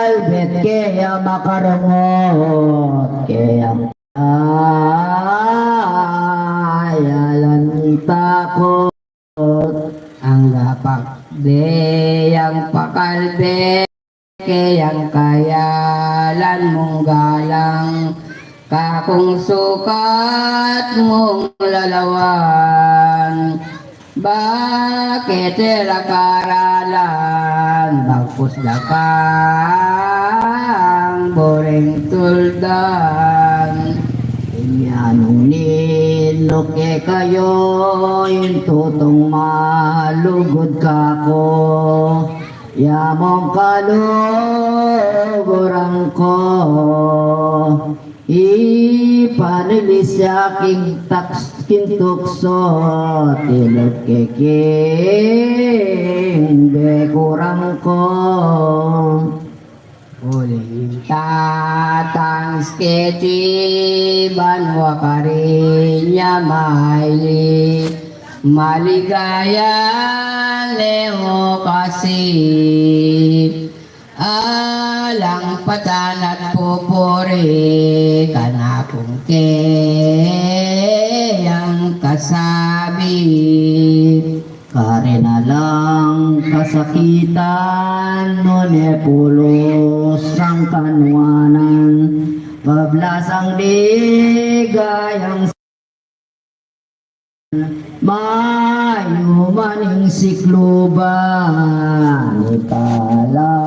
pakalbet kaya makarungot kaya ayalan takot ang lapak deyang pakalbet kayang kayalan mong galang kakung sukat mong lalawan bakit karalan bagpus dakang boring tuldan inyanong niloke kayo yung tutong malugod kako yamong kaluguran ko ipanilis sa aking tukso tilog keking bekurang ko uling tatang sketchy banwa karinya maili maligaya leo kasih alang patanat pupuri kanakong kayang kasabi karena lang kasakitan nune pulos sang kanwanan bablasang digayang mayumaning sikluban itala